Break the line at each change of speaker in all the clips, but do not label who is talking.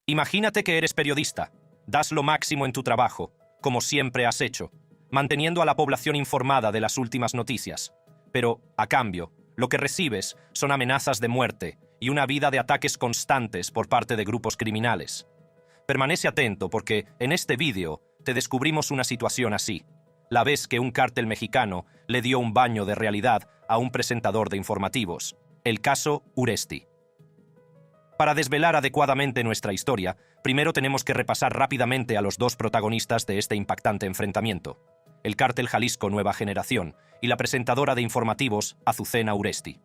Imagínate que eres periodista, das lo máximo en tu trabajo, como siempre has hecho, manteniendo a la población informada de las últimas noticias. Pero, a cambio, lo que recibes son amenazas de muerte y una vida de ataques constantes por parte de grupos criminales. Permanece atento porque, en este vídeo, te descubrimos una situación así. La vez que un cártel mexicano le dio un baño de realidad a un presentador de informativos. El caso Uresti. Para desvelar adecuadamente nuestra historia, primero tenemos que repasar rápidamente a los dos protagonistas de este impactante enfrentamiento: el cártel Jalisco Nueva Generación y la presentadora de informativos Azucena Uresti.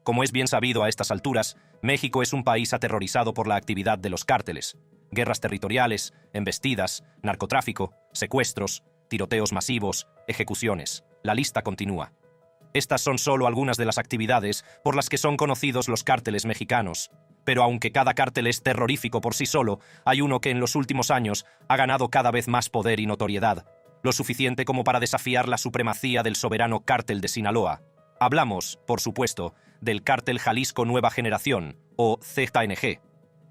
Como es bien sabido a estas alturas, México es un país aterrorizado por la actividad de los cárteles: guerras territoriales, embestidas, narcotráfico, secuestros, tiroteos masivos, ejecuciones. La lista continúa. Estas son solo algunas de las actividades por las que son conocidos los cárteles mexicanos. Pero aunque cada cártel es terrorífico por sí solo, hay uno que en los últimos años ha ganado cada vez más poder y notoriedad, lo suficiente como para desafiar la supremacía del soberano cártel de Sinaloa. Hablamos, por supuesto, del cártel Jalisco Nueva Generación, o CJNG.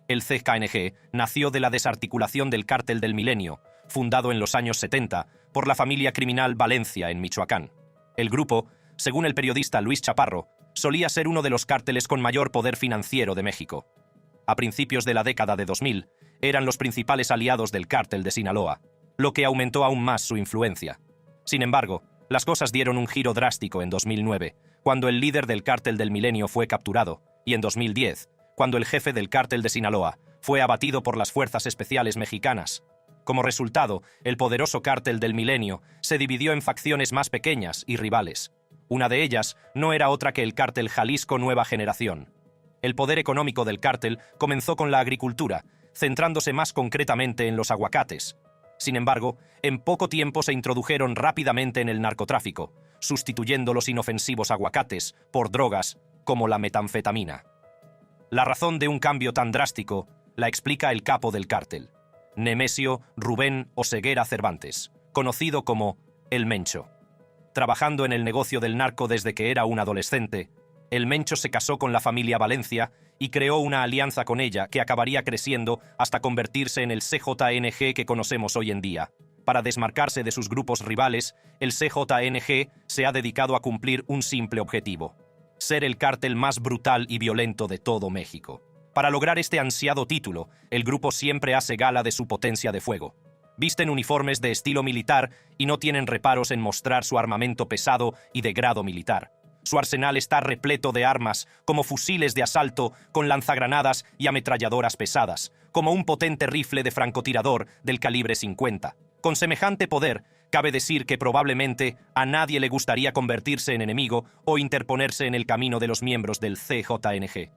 El CJNG nació de la desarticulación del Cártel del Milenio, fundado en los años 70 por la familia criminal Valencia en Michoacán. El grupo, según el periodista Luis Chaparro, solía ser uno de los cárteles con mayor poder financiero de México. A principios de la década de 2000, eran los principales aliados del cártel de Sinaloa, lo que aumentó aún más su influencia. Sin embargo, las cosas dieron un giro drástico en 2009, cuando el líder del cártel del Milenio fue capturado, y en 2010, cuando el jefe del cártel de Sinaloa fue abatido por las fuerzas especiales mexicanas. Como resultado, el poderoso cártel del Milenio se dividió en facciones más pequeñas y rivales. Una de ellas no era otra que el cártel Jalisco Nueva Generación. El poder económico del cártel comenzó con la agricultura, centrándose más concretamente en los aguacates. Sin embargo, en poco tiempo se introdujeron rápidamente en el narcotráfico, sustituyendo los inofensivos aguacates por drogas como la metanfetamina. La razón de un cambio tan drástico la explica el capo del cártel, Nemesio Rubén Oseguera Cervantes, conocido como El Mencho. Trabajando en el negocio del narco desde que era un adolescente, el Mencho se casó con la familia Valencia y creó una alianza con ella que acabaría creciendo hasta convertirse en el CJNG que conocemos hoy en día. Para desmarcarse de sus grupos rivales, el CJNG se ha dedicado a cumplir un simple objetivo: ser el cártel más brutal y violento de todo México. Para lograr este ansiado título, el grupo siempre hace gala de su potencia de fuego. Visten uniformes de estilo militar y no tienen reparos en mostrar su armamento pesado y de grado militar. Su arsenal está repleto de armas, como fusiles de asalto con lanzagranadas y ametralladoras pesadas, como un potente rifle de francotirador del calibre 50. Con semejante poder, cabe decir que probablemente a nadie le gustaría convertirse en enemigo o interponerse en el camino de los miembros del CJNG.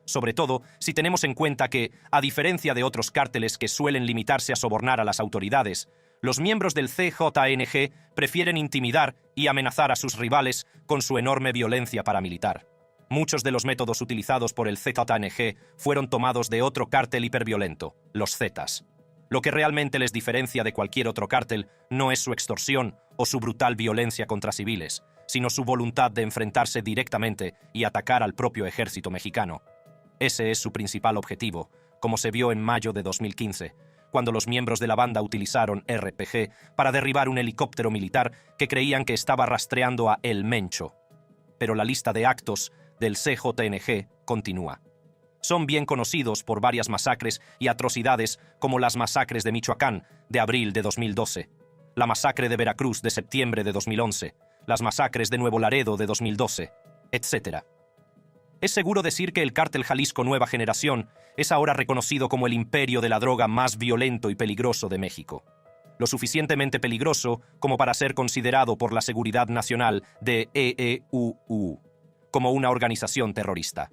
Sobre todo si tenemos en cuenta que, a diferencia de otros cárteles que suelen limitarse a sobornar a las autoridades, los miembros del CJNG prefieren intimidar y amenazar a sus rivales con su enorme violencia paramilitar. Muchos de los métodos utilizados por el CJNG fueron tomados de otro cártel hiperviolento, los Zetas. Lo que realmente les diferencia de cualquier otro cártel no es su extorsión o su brutal violencia contra civiles, sino su voluntad de enfrentarse directamente y atacar al propio ejército mexicano. Ese es su principal objetivo, como se vio en mayo de 2015, cuando los miembros de la banda utilizaron RPG para derribar un helicóptero militar que creían que estaba rastreando a El Mencho. Pero la lista de actos del CJNG continúa. Son bien conocidos por varias masacres y atrocidades como las masacres de Michoacán de abril de 2012, la masacre de Veracruz de septiembre de 2011, las masacres de Nuevo Laredo de 2012, etc. Es seguro decir que el cártel Jalisco Nueva Generación es ahora reconocido como el imperio de la droga más violento y peligroso de México. Lo suficientemente peligroso como para ser considerado por la Seguridad Nacional de EEUU como una organización terrorista.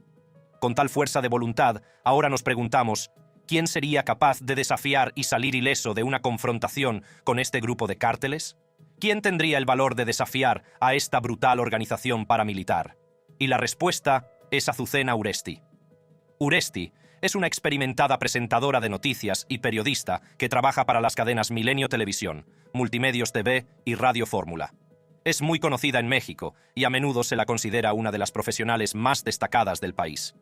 Con tal fuerza de voluntad, ahora nos preguntamos, ¿quién sería capaz de desafiar y salir ileso de una confrontación con este grupo de cárteles? ¿Quién tendría el valor de desafiar a esta brutal organización paramilitar? Y la respuesta es Azucena Uresti. Uresti es una experimentada presentadora de noticias y periodista que trabaja para las cadenas Milenio Televisión, Multimedios TV y Radio Fórmula. Es muy conocida en México y a menudo se la considera una de las profesionales más destacadas del país.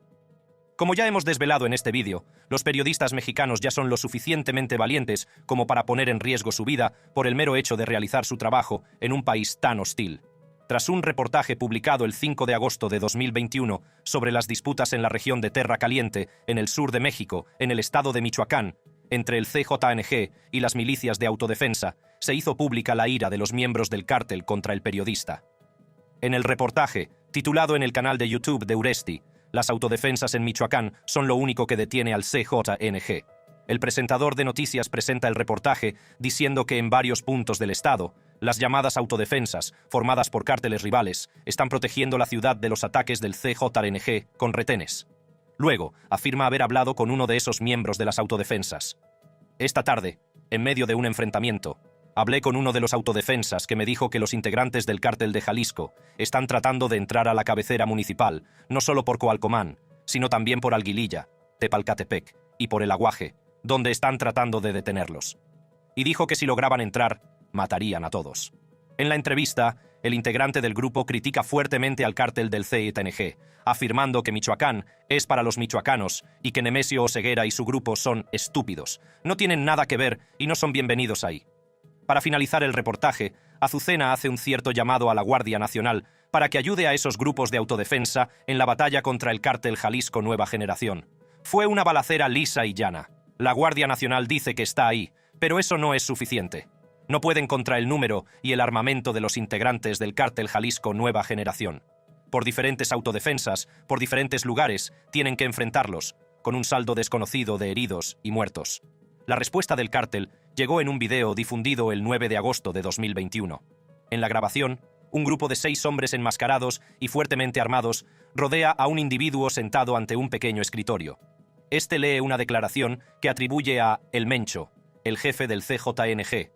Como ya hemos desvelado en este vídeo, los periodistas mexicanos ya son lo suficientemente valientes como para poner en riesgo su vida por el mero hecho de realizar su trabajo en un país tan hostil. Tras un reportaje publicado el 5 de agosto de 2021 sobre las disputas en la región de Terra Caliente, en el sur de México, en el estado de Michoacán, entre el CJNG y las milicias de autodefensa, se hizo pública la ira de los miembros del cártel contra el periodista. En el reportaje, titulado en el canal de YouTube de Uresti, "Las autodefensas en Michoacán son lo único que detiene al CJNG", el presentador de noticias presenta el reportaje diciendo que en varios puntos del estado, las llamadas autodefensas, formadas por cárteles rivales, están protegiendo la ciudad de los ataques del CJNG con retenes. Luego, afirma haber hablado con uno de esos miembros de las autodefensas. "Esta tarde, en medio de un enfrentamiento, hablé con uno de los autodefensas que me dijo que los integrantes del cártel de Jalisco están tratando de entrar a la cabecera municipal, no solo por Coalcomán, sino también por Aguililla, Tepalcatepec y por El Aguaje, donde están tratando de detenerlos. Y dijo que si lograban entrar, matarían a todos". En la entrevista, el integrante del grupo critica fuertemente al cártel del CJNG, afirmando que Michoacán es para los michoacanos y que Nemesio Oseguera y su grupo son estúpidos, no tienen nada que ver y no son bienvenidos ahí. Para finalizar el reportaje, Azucena hace un cierto llamado a la Guardia Nacional para que ayude a esos grupos de autodefensa en la batalla contra el cártel Jalisco Nueva Generación. "Fue una balacera lisa y llana. La Guardia Nacional dice que está ahí, pero eso no es suficiente. No pueden contra el número y el armamento de los integrantes del cártel Jalisco Nueva Generación. Por diferentes autodefensas, por diferentes lugares, tienen que enfrentarlos, con un saldo desconocido de heridos y muertos". La respuesta del cártel llegó en un video difundido el 9 de agosto de 2021. En la grabación, un grupo de 6 hombres enmascarados y fuertemente armados rodea a un individuo sentado ante un pequeño escritorio. Este lee una declaración que atribuye a El Mencho, el jefe del CJNG.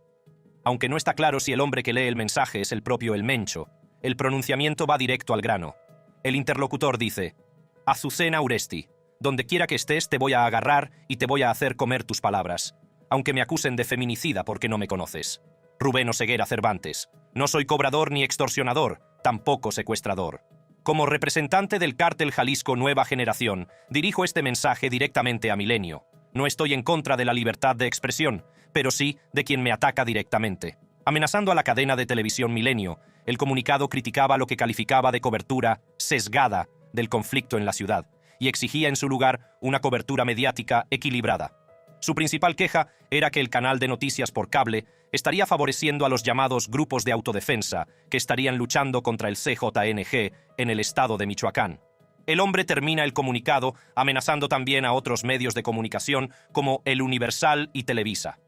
Aunque no está claro si el hombre que lee el mensaje es el propio El Mencho, el pronunciamiento va directo al grano. El interlocutor dice: "Azucena Uresti, donde quiera que estés te voy a agarrar y te voy a hacer comer tus palabras, aunque me acusen de feminicida porque no me conoces. Rubén Oseguera Cervantes, no soy cobrador ni extorsionador, tampoco secuestrador. Como representante del cártel Jalisco Nueva Generación, dirijo este mensaje directamente a Milenio. No estoy en contra de la libertad de expresión, pero sí de quien me ataca directamente". Amenazando a la cadena de televisión Milenio, el comunicado criticaba lo que calificaba de cobertura sesgada del conflicto en la ciudad y exigía en su lugar una cobertura mediática equilibrada. Su principal queja era que el canal de noticias por cable estaría favoreciendo a los llamados grupos de autodefensa que estarían luchando contra el CJNG en el estado de Michoacán. El hombre termina el comunicado amenazando también a otros medios de comunicación como El Universal y Televisa.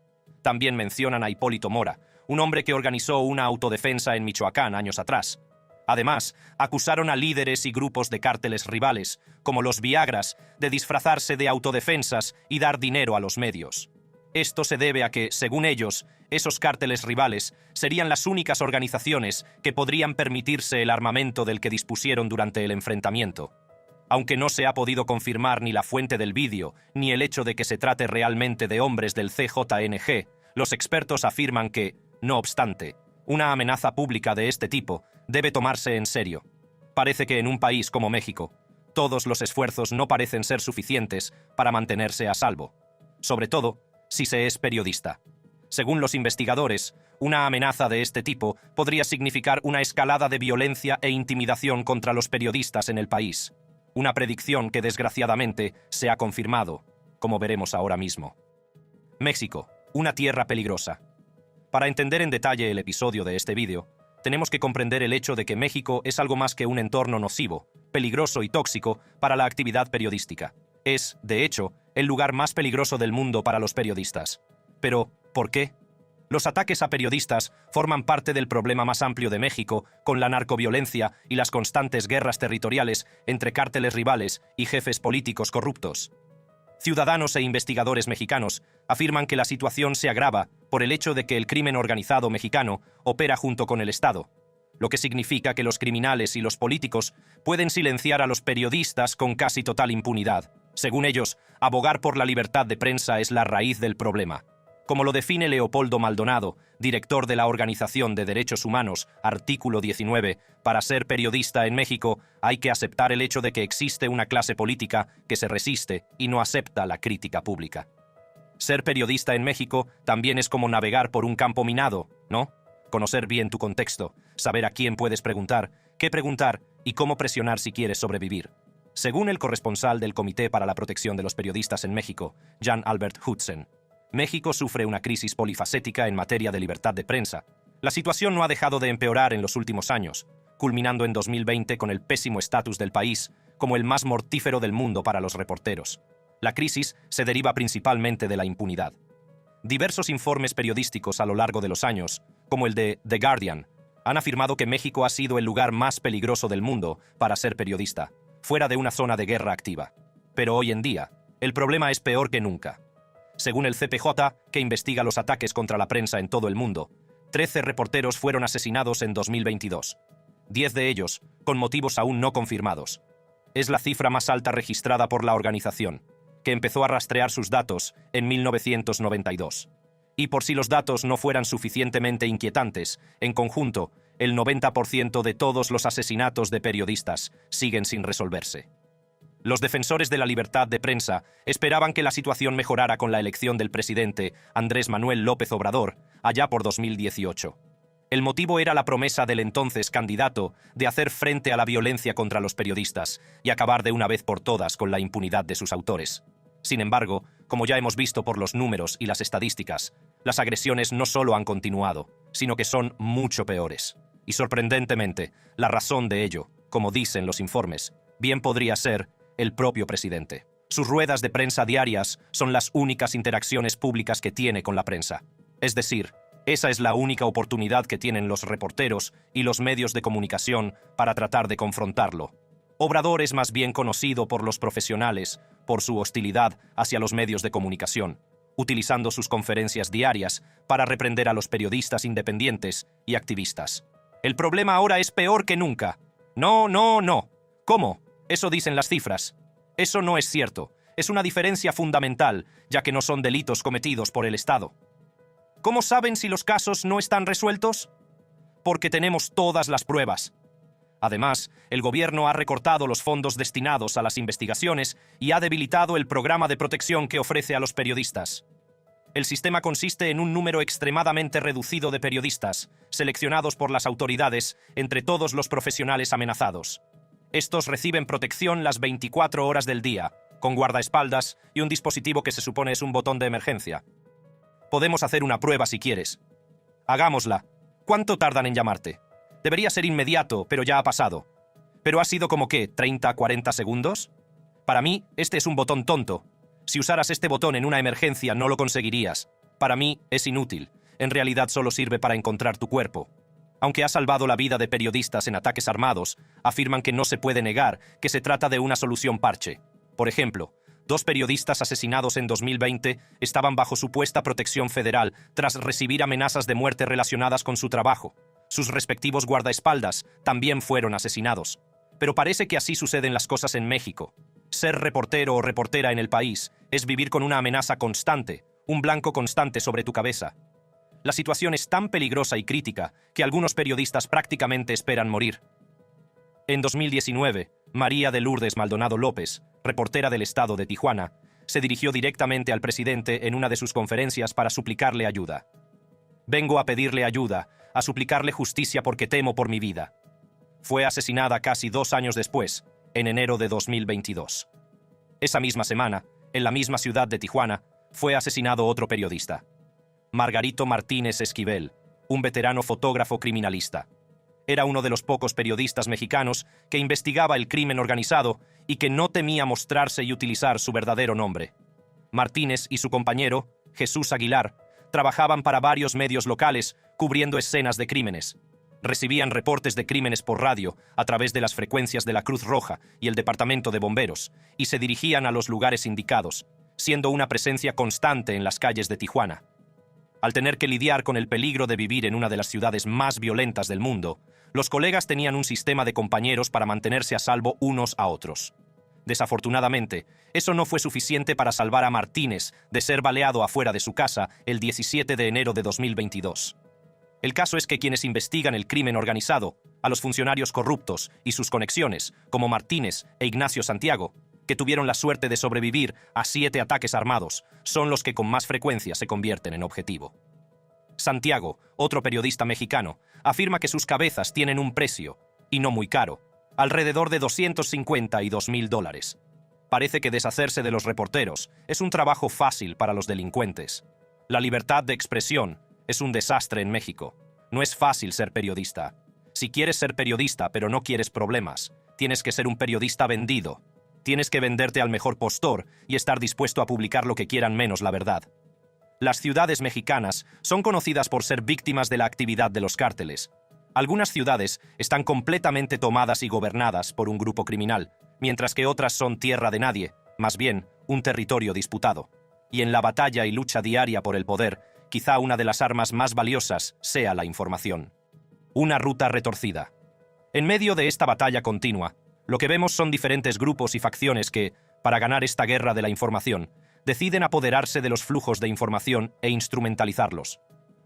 También mencionan a Hipólito Mora, un hombre que organizó una autodefensa en Michoacán años atrás. Además, acusaron a líderes y grupos de cárteles rivales, como los Viagras, de disfrazarse de autodefensas y dar dinero a los medios. Esto se debe a que, según ellos, esos cárteles rivales serían las únicas organizaciones que podrían permitirse el armamento del que dispusieron durante el enfrentamiento. Aunque no se ha podido confirmar ni la fuente del vídeo, ni el hecho de que se trate realmente de hombres del CJNG, los expertos afirman que, no obstante, una amenaza pública de este tipo debe tomarse en serio. Parece que en un país como México, todos los esfuerzos no parecen ser suficientes para mantenerse a salvo, sobre todo si se es periodista. Según los investigadores, una amenaza de este tipo podría significar una escalada de violencia e intimidación contra los periodistas en el país. Una predicción que desgraciadamente se ha confirmado, como veremos ahora mismo. México, una tierra peligrosa. Para entender en detalle el episodio de este vídeo, tenemos que comprender el hecho de que México es algo más que un entorno nocivo, peligroso y tóxico para la actividad periodística. Es, de hecho, el lugar más peligroso del mundo para los periodistas. Pero, ¿por qué? Los ataques a periodistas forman parte del problema más amplio de México, con la narcoviolencia y las constantes guerras territoriales entre cárteles rivales y jefes políticos corruptos. Ciudadanos e investigadores mexicanos afirman que la situación se agrava por el hecho de que el crimen organizado mexicano opera junto con el Estado, lo que significa que los criminales y los políticos pueden silenciar a los periodistas con casi total impunidad. Según ellos, abogar por la libertad de prensa es la raíz del problema. Como lo define Leopoldo Maldonado, director de la Organización de Derechos Humanos, artículo 19, para ser periodista en México hay que aceptar el hecho de que existe una clase política que se resiste y no acepta la crítica pública. Ser periodista en México también es como navegar por un campo minado, ¿no? Conocer bien tu contexto, saber a quién puedes preguntar, qué preguntar y cómo presionar si quieres sobrevivir. Según el corresponsal del Comité para la Protección de los Periodistas en México, Jan Albert Hudson, México sufre una crisis polifacética en materia de libertad de prensa. La situación no ha dejado de empeorar en los últimos años, culminando en 2020 con el pésimo estatus del país como el más mortífero del mundo para los reporteros. La crisis se deriva principalmente de la impunidad. Diversos informes periodísticos a lo largo de los años, como el de The Guardian, han afirmado que México ha sido el lugar más peligroso del mundo para ser periodista, fuera de una zona de guerra activa. Pero hoy en día, el problema es peor que nunca. Según el CPJ, que investiga los ataques contra la prensa en todo el mundo, 13 reporteros fueron asesinados en 2022. 10 de ellos, con motivos aún no confirmados. Es la cifra más alta registrada por la organización, que empezó a rastrear sus datos en 1992. Y por si los datos no fueran suficientemente inquietantes, en conjunto, el 90% de todos los asesinatos de periodistas siguen sin resolverse. Los defensores de la libertad de prensa esperaban que la situación mejorara con la elección del presidente Andrés Manuel López Obrador, allá por 2018. El motivo era la promesa del entonces candidato de hacer frente a la violencia contra los periodistas y acabar de una vez por todas con la impunidad de sus autores. Sin embargo, como ya hemos visto por los números y las estadísticas, las agresiones no solo han continuado, sino que son mucho peores. Y sorprendentemente, la razón de ello, como dicen los informes, bien podría ser el propio presidente. Sus ruedas de prensa diarias son las únicas interacciones públicas que tiene con la prensa. Es decir, esa es la única oportunidad que tienen los reporteros y los medios de comunicación para tratar de confrontarlo. Obrador es más bien conocido por los profesionales por su hostilidad hacia los medios de comunicación, utilizando sus conferencias diarias para reprender a los periodistas independientes y activistas. El problema ahora es peor que nunca. No. ¿Cómo? Eso dicen las cifras. Eso no es cierto. Es una diferencia fundamental, ya que no son delitos cometidos por el Estado. ¿Cómo saben si los casos no están resueltos? Porque tenemos todas las pruebas. Además, el gobierno ha recortado los fondos destinados a las investigaciones y ha debilitado el programa de protección que ofrece a los periodistas. El sistema consiste en un número extremadamente reducido de periodistas, seleccionados por las autoridades entre todos los profesionales amenazados. Estos reciben protección las 24 horas del día, con guardaespaldas y un dispositivo que se supone es un botón de emergencia. Podemos hacer una prueba si quieres. Hagámosla. ¿Cuánto tardan en llamarte? Debería ser inmediato, pero ya ha pasado. ¿Pero ha sido como qué, 30, 40 segundos? Para mí, este es un botón tonto. Si usaras este botón en una emergencia no lo conseguirías. Para mí, es inútil. En realidad solo sirve para encontrar tu cuerpo. Aunque ha salvado la vida de periodistas en ataques armados, afirman que no se puede negar que se trata de una solución parche. Por ejemplo, 2 periodistas asesinados en 2020 estaban bajo supuesta protección federal tras recibir amenazas de muerte relacionadas con su trabajo. Sus respectivos guardaespaldas también fueron asesinados. Pero parece que así suceden las cosas en México. Ser reportero o reportera en el país es vivir con una amenaza constante, un blanco constante sobre tu cabeza. La situación es tan peligrosa y crítica que algunos periodistas prácticamente esperan morir. En 2019, María de Lourdes Maldonado López, reportera del estado de Tijuana, se dirigió directamente al presidente en una de sus conferencias para suplicarle ayuda. Vengo a pedirle ayuda, a suplicarle justicia porque temo por mi vida. Fue asesinada casi 2 años después, en enero de 2022. Esa misma semana, en la misma ciudad de Tijuana, fue asesinado otro periodista. Margarito Martínez Esquivel, un veterano fotógrafo criminalista. Era uno de los pocos periodistas mexicanos que investigaba el crimen organizado y que no temía mostrarse y utilizar su verdadero nombre. Martínez y su compañero, Jesús Aguilar, trabajaban para varios medios locales cubriendo escenas de crímenes. Recibían reportes de crímenes por radio a través de las frecuencias de la Cruz Roja y el Departamento de Bomberos y se dirigían a los lugares indicados, siendo una presencia constante en las calles de Tijuana. Al tener que lidiar con el peligro de vivir en una de las ciudades más violentas del mundo, los colegas tenían un sistema de compañeros para mantenerse a salvo unos a otros. Desafortunadamente, eso no fue suficiente para salvar a Martínez de ser baleado afuera de su casa el 17 de enero de 2022. El caso es que quienes investigan el crimen organizado, a los funcionarios corruptos y sus conexiones, como Martínez e Ignacio Santiago, que tuvieron la suerte de sobrevivir a 7 ataques armados, son los que con más frecuencia se convierten en objetivo. Santiago, otro periodista mexicano, afirma que sus cabezas tienen un precio, y no muy caro, alrededor de $252,000. Parece que deshacerse de los reporteros es un trabajo fácil para los delincuentes. La libertad de expresión es un desastre en México. No es fácil ser periodista. Si quieres ser periodista pero no quieres problemas, tienes que ser un periodista vendido. Tienes que venderte al mejor postor y estar dispuesto a publicar lo que quieran menos la verdad. Las ciudades mexicanas son conocidas por ser víctimas de la actividad de los cárteles. Algunas ciudades están completamente tomadas y gobernadas por un grupo criminal, mientras que otras son tierra de nadie, más bien un territorio disputado. Y en la batalla y lucha diaria por el poder, quizá una de las armas más valiosas sea la información. Una ruta retorcida. En medio de esta batalla continua, lo que vemos son diferentes grupos y facciones que, para ganar esta guerra de la información, deciden apoderarse de los flujos de información e instrumentalizarlos.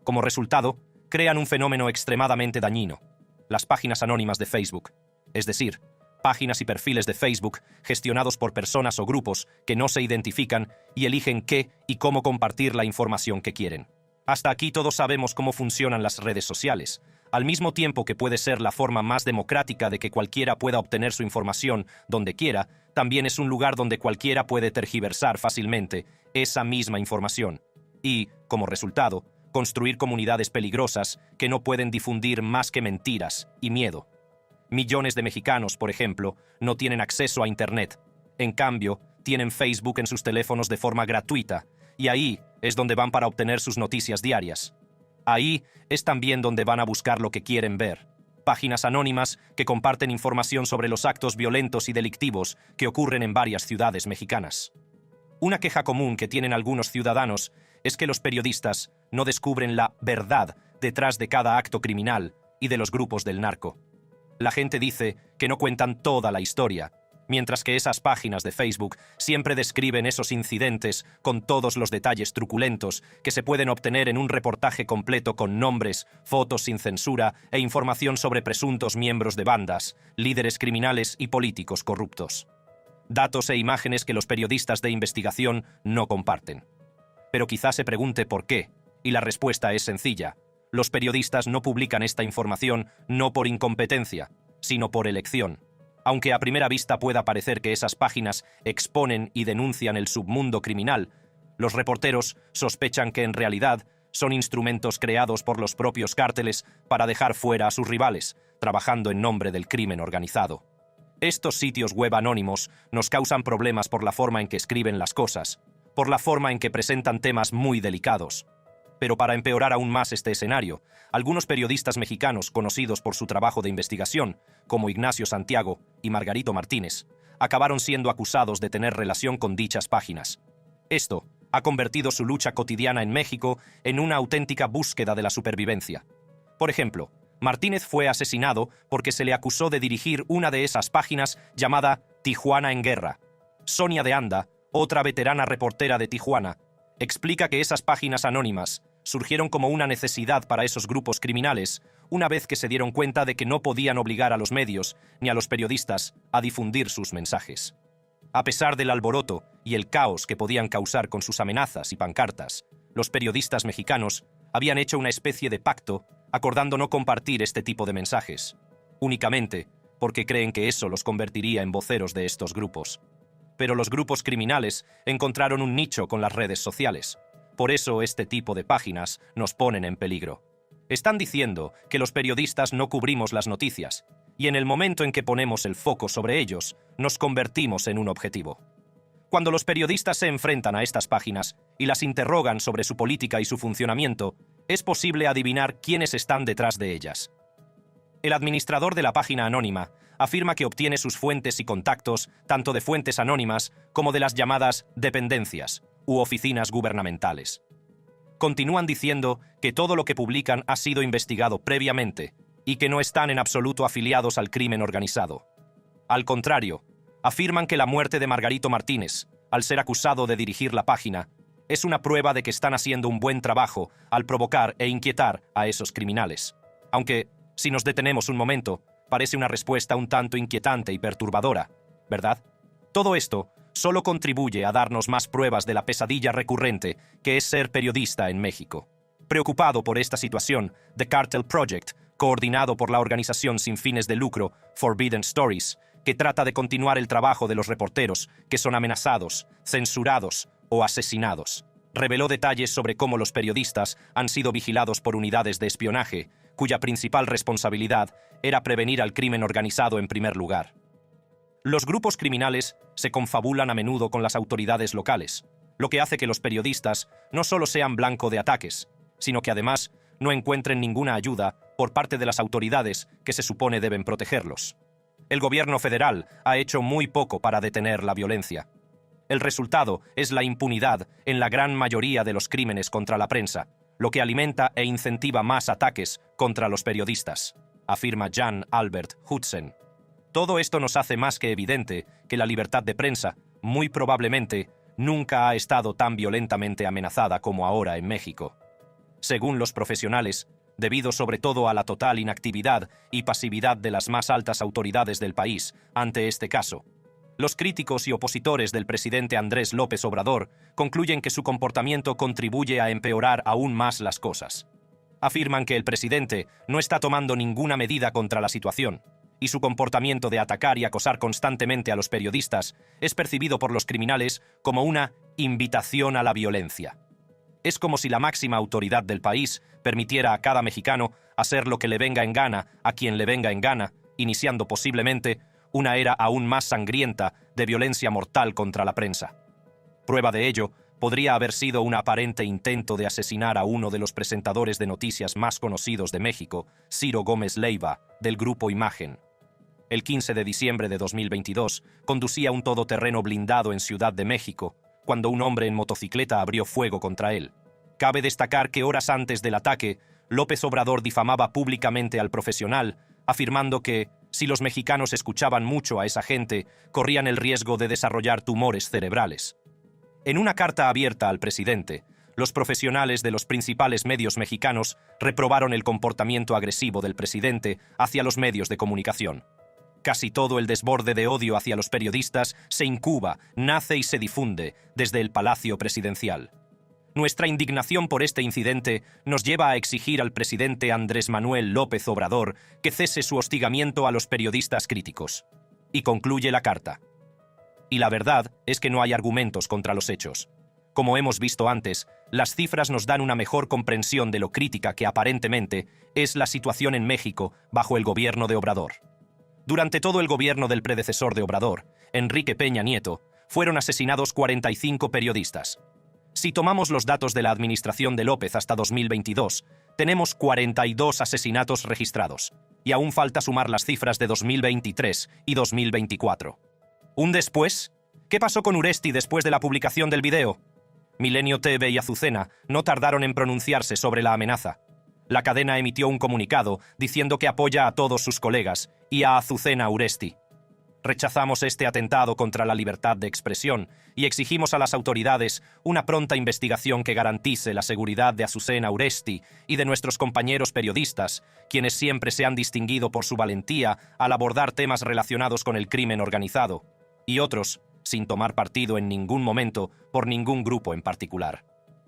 Como resultado, crean un fenómeno extremadamente dañino: las páginas anónimas de Facebook, es decir, páginas y perfiles de Facebook gestionados por personas o grupos que no se identifican y eligen qué y cómo compartir la información que quieren. Hasta aquí todos sabemos cómo funcionan las redes sociales. Al mismo tiempo que puede ser la forma más democrática de que cualquiera pueda obtener su información donde quiera, también es un lugar donde cualquiera puede tergiversar fácilmente esa misma información y, como resultado, construir comunidades peligrosas que no pueden difundir más que mentiras y miedo. Millones de mexicanos, por ejemplo, no tienen acceso a Internet. En cambio, tienen Facebook en sus teléfonos de forma gratuita, y ahí es donde van para obtener sus noticias diarias. Ahí es también donde van a buscar lo que quieren ver. Páginas anónimas que comparten información sobre los actos violentos y delictivos que ocurren en varias ciudades mexicanas. Una queja común que tienen algunos ciudadanos es que los periodistas no descubren la verdad detrás de cada acto criminal y de los grupos del narco. La gente dice que no cuentan toda la historia, mientras que esas páginas de Facebook siempre describen esos incidentes con todos los detalles truculentos que se pueden obtener en un reportaje completo con nombres, fotos sin censura e información sobre presuntos miembros de bandas, líderes criminales y políticos corruptos. Datos e imágenes que los periodistas de investigación no comparten. Pero quizá se pregunte por qué, y la respuesta es sencilla. Los periodistas no publican esta información no por incompetencia, sino por elección. Aunque a primera vista pueda parecer que esas páginas exponen y denuncian el submundo criminal, los reporteros sospechan que en realidad son instrumentos creados por los propios cárteles para dejar fuera a sus rivales, trabajando en nombre del crimen organizado. Estos sitios web anónimos nos causan problemas por la forma en que escriben las cosas, por la forma en que presentan temas muy delicados. Pero para empeorar aún más este escenario, algunos periodistas mexicanos conocidos por su trabajo de investigación, como Ignacio Santiago y Margarito Martínez, acabaron siendo acusados de tener relación con dichas páginas. Esto ha convertido su lucha cotidiana en México en una auténtica búsqueda de la supervivencia. Por ejemplo, Martínez fue asesinado porque se le acusó de dirigir una de esas páginas llamada Tijuana en Guerra. Sonia de Anda, otra veterana reportera de Tijuana, explica que esas páginas anónimas surgieron como una necesidad para esos grupos criminales, una vez que se dieron cuenta de que no podían obligar a los medios ni a los periodistas a difundir sus mensajes. A pesar del alboroto y el caos que podían causar con sus amenazas y pancartas, los periodistas mexicanos habían hecho una especie de pacto acordando no compartir este tipo de mensajes, únicamente porque creen que eso los convertiría en voceros de estos grupos. Pero los grupos criminales encontraron un nicho con las redes sociales. Por eso este tipo de páginas nos ponen en peligro. Están diciendo que los periodistas no cubrimos las noticias, y en el momento en que ponemos el foco sobre ellos, nos convertimos en un objetivo. Cuando los periodistas se enfrentan a estas páginas y las interrogan sobre su política y su funcionamiento, es posible adivinar quiénes están detrás de ellas. El administrador de la página anónima afirma que obtiene sus fuentes y contactos tanto de fuentes anónimas como de las llamadas dependencias u oficinas gubernamentales. Continúan diciendo que todo lo que publican ha sido investigado previamente y que no están en absoluto afiliados al crimen organizado. Al contrario, Afirman que la muerte de Margarito Martínez, al ser acusado de dirigir la página, es una prueba de que están haciendo un buen trabajo al provocar e inquietar a esos criminales. Aunque, si nos detenemos un momento, parece una respuesta un tanto inquietante y perturbadora, ¿verdad? Todo esto solo contribuye a darnos más pruebas de la pesadilla recurrente que es ser periodista en México. Preocupado por esta situación, The Cartel Project, coordinado por la organización sin fines de lucro Forbidden Stories, que trata de continuar el trabajo de los reporteros que son amenazados, censurados o asesinados, reveló detalles sobre cómo los periodistas han sido vigilados por unidades de espionaje, cuya principal responsabilidad era prevenir al crimen organizado en primer lugar. Los grupos criminales se confabulan a menudo con las autoridades locales, lo que hace que los periodistas no solo sean blanco de ataques, sino que además no encuentren ninguna ayuda por parte de las autoridades que se supone deben protegerlos. El gobierno federal ha hecho muy poco para detener la violencia. El resultado es la impunidad en la gran mayoría de los crímenes contra la prensa, lo que alimenta e incentiva más ataques contra los periodistas, afirma Jan Albert Hudson. Todo esto nos hace más que evidente que la libertad de prensa, muy probablemente, nunca ha estado tan violentamente amenazada como ahora en México. Según los profesionales, debido sobre todo a la total inactividad y pasividad de las más altas autoridades del país ante este caso, los críticos y opositores del presidente Andrés López Obrador concluyen que su comportamiento contribuye a empeorar aún más las cosas. Afirman que el presidente no está tomando ninguna medida contra la situación, y su comportamiento de atacar y acosar constantemente a los periodistas es percibido por los criminales como una invitación a la violencia. Es como si la máxima autoridad del país permitiera a cada mexicano hacer lo que le venga en gana a quien le venga en gana, iniciando posiblemente una era aún más sangrienta de violencia mortal contra la prensa. Prueba de ello podría haber sido un aparente intento de asesinar a uno de los presentadores de noticias más conocidos de México, Ciro Gómez Leiva, del Grupo Imagen. El 15 de diciembre de 2022, conducía un todoterreno blindado en Ciudad de México, cuando un hombre en motocicleta abrió fuego contra él. Cabe destacar que horas antes del ataque, López Obrador difamaba públicamente al profesional, afirmando que, si los mexicanos escuchaban mucho a esa gente, corrían el riesgo de desarrollar tumores cerebrales. En una carta abierta al presidente, los profesionales de los principales medios mexicanos reprobaron el comportamiento agresivo del presidente hacia los medios de comunicación. Casi todo el desborde de odio hacia los periodistas se incuba, nace y se difunde desde el Palacio Presidencial. Nuestra indignación por este incidente nos lleva a exigir al presidente Andrés Manuel López Obrador que cese su hostigamiento a los periodistas críticos. Y concluye la carta. Y la verdad es que no hay argumentos contra los hechos. Como hemos visto antes, las cifras nos dan una mejor comprensión de lo crítica que aparentemente es la situación en México bajo el gobierno de Obrador. Durante todo el gobierno del predecesor de Obrador, Enrique Peña Nieto, fueron asesinados 45 periodistas. Si tomamos los datos de la administración de López hasta 2022, tenemos 42 asesinatos registrados, y aún falta sumar las cifras de 2023 y 2024. ¿Un después? ¿Qué pasó con Uresti después de la publicación del video? Milenio TV y Azucena no tardaron en pronunciarse sobre la amenaza. La cadena emitió un comunicado diciendo que apoya a todos sus colegas y a Azucena Uresti. Rechazamos este atentado contra la libertad de expresión y exigimos a las autoridades una pronta investigación que garantice la seguridad de Azucena Uresti y de nuestros compañeros periodistas, quienes siempre se han distinguido por su valentía al abordar temas relacionados con el crimen organizado, y otros, sin tomar partido en ningún momento por ningún grupo en particular.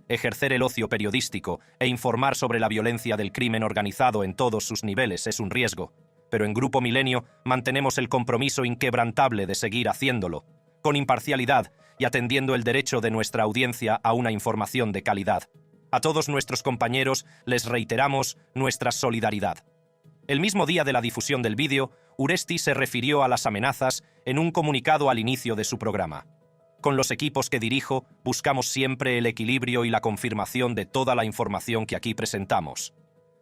Ejercer el ocio periodístico e informar sobre la violencia del crimen organizado en todos sus niveles es un riesgo, pero en Grupo Milenio mantenemos el compromiso inquebrantable de seguir haciéndolo, con imparcialidad y atendiendo el derecho de nuestra audiencia a una información de calidad. A todos nuestros compañeros les reiteramos nuestra solidaridad. El mismo día de la difusión del vídeo, Uresti se refirió a las amenazas en un comunicado al inicio de su programa. Con los equipos que dirijo, buscamos siempre el equilibrio y la confirmación de toda la información que aquí presentamos.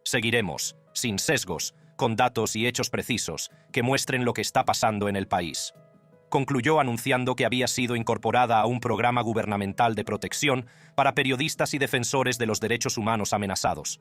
Seguiremos, sin sesgos, con datos y hechos precisos que muestren lo que está pasando en el país. Concluyó anunciando que había sido incorporada a un programa gubernamental de protección para periodistas y defensores de los derechos humanos amenazados.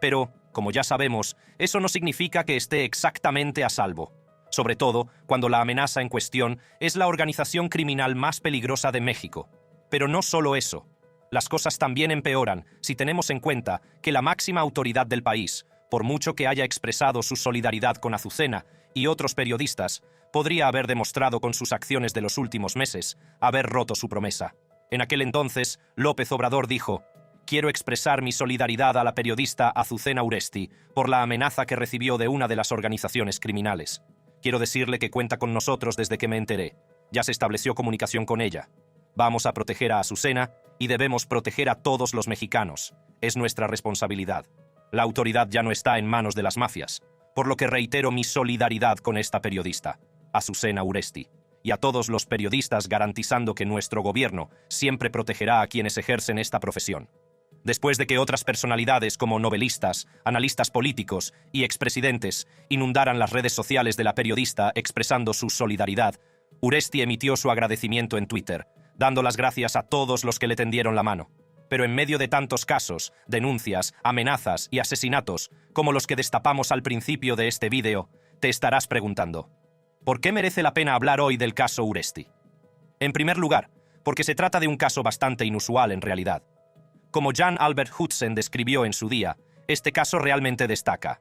Pero, como ya sabemos, eso no significa que esté exactamente a salvo. sobre todo cuando la amenaza en cuestión es la organización criminal más peligrosa de México. Pero no solo eso. Las cosas también empeoran si tenemos en cuenta que la máxima autoridad del país, por mucho que haya expresado su solidaridad con Azucena y otros periodistas, podría haber demostrado con sus acciones de los últimos meses haber roto su promesa. En aquel entonces, López Obrador dijo: «Quiero expresar mi solidaridad a la periodista Azucena Uresti por la amenaza que recibió de una de las organizaciones criminales. Quiero decirle que cuenta con nosotros desde que me enteré. Ya se estableció comunicación con ella. Vamos a proteger a Azucena y debemos proteger a todos los mexicanos. Es nuestra responsabilidad. La autoridad ya no está en manos de las mafias, por lo que reitero mi solidaridad con esta periodista, Azucena Uresti, y a todos los periodistas, garantizando que nuestro gobierno siempre protegerá a quienes ejercen esta profesión». Después de que otras personalidades como novelistas, analistas políticos y expresidentes inundaran las redes sociales de la periodista expresando su solidaridad, Uresti emitió su agradecimiento en Twitter, dando las gracias a todos los que le tendieron la mano. Pero en medio de tantos casos, denuncias, amenazas y asesinatos, como los que destapamos al principio de este vídeo, te estarás preguntando: ¿por qué merece la pena hablar hoy del caso Uresti? En primer lugar, porque se trata de un caso bastante inusual en realidad. Como Jan Albert Hudson describió en su día, este caso realmente destaca.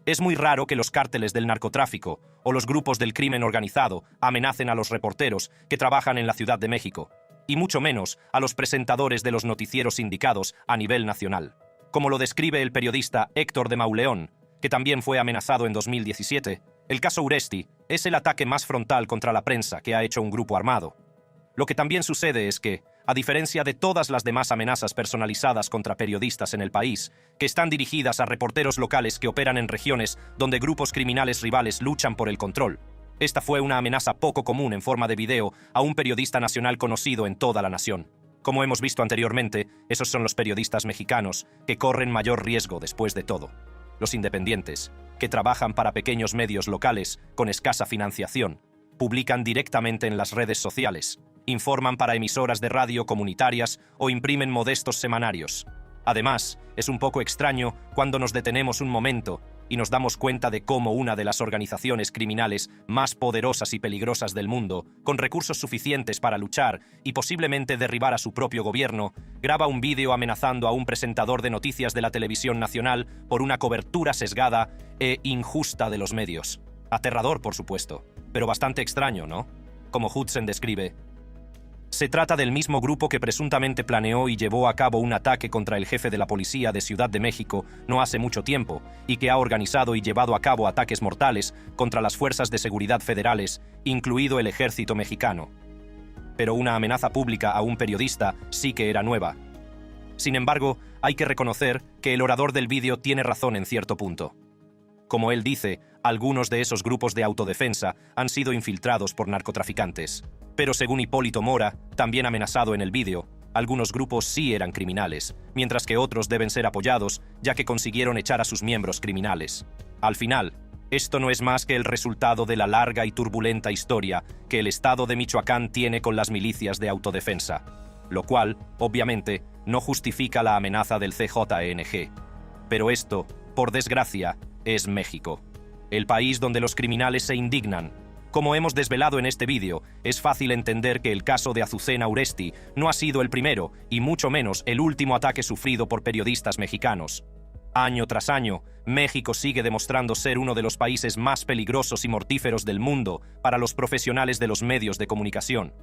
Es muy raro que los cárteles del narcotráfico o los grupos del crimen organizado amenacen a los reporteros que trabajan en la Ciudad de México, y mucho menos a los presentadores de los noticieros sindicados a nivel nacional. Como lo describe el periodista Héctor de Mauleón, que también fue amenazado en 2017, el caso Uresti es el ataque más frontal contra la prensa que ha hecho un grupo armado. Lo que también sucede es que, a diferencia de todas las demás amenazas personalizadas contra periodistas en el país, que están dirigidas a reporteros locales que operan en regiones donde grupos criminales rivales luchan por el control, esta fue una amenaza poco común en forma de video a un periodista nacional conocido en toda la nación. Como hemos visto anteriormente, esos son los periodistas mexicanos que corren mayor riesgo después de todo. Los independientes, que trabajan para pequeños medios locales con escasa financiación, publican directamente en las redes sociales, informan para emisoras de radio comunitarias o imprimen modestos semanarios. Además, es un poco extraño cuando nos detenemos un momento y nos damos cuenta de cómo una de las organizaciones criminales más poderosas y peligrosas del mundo, con recursos suficientes para luchar y posiblemente derribar a su propio gobierno, graba un vídeo amenazando a un presentador de noticias de la televisión nacional por una cobertura sesgada e injusta de los medios. Aterrador, por supuesto, pero bastante extraño, ¿no? Como Hudson describe, se trata del mismo grupo que presuntamente planeó y llevó a cabo un ataque contra el jefe de la policía de Ciudad de México no hace mucho tiempo y que ha organizado y llevado a cabo ataques mortales contra las fuerzas de seguridad federales, incluido el ejército mexicano. Pero una amenaza pública a un periodista sí que era nueva. Sin embargo, hay que reconocer que el orador del vídeo tiene razón en cierto punto. Como él dice, algunos de esos grupos de autodefensa han sido infiltrados por narcotraficantes. Pero según Hipólito Mora, también amenazado en el vídeo, algunos grupos sí eran criminales, mientras que otros deben ser apoyados, ya que consiguieron echar a sus miembros criminales. Al final, esto no es más que el resultado de la larga y turbulenta historia que el Estado de Michoacán tiene con las milicias de autodefensa, lo cual, obviamente, no justifica la amenaza del CJNG. Pero esto, por desgracia, es México, el país donde los criminales se indignan. Como hemos desvelado en este vídeo, es fácil entender que el caso de Azucena Uresti no ha sido el primero y mucho menos el último ataque sufrido por periodistas mexicanos. Año tras año, México sigue demostrando ser uno de los países más peligrosos y mortíferos del mundo para los profesionales de los medios de comunicación.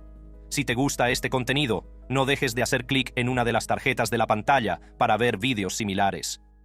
Si te gusta este contenido, no dejes de hacer clic en una de las tarjetas de la pantalla para ver vídeos similares.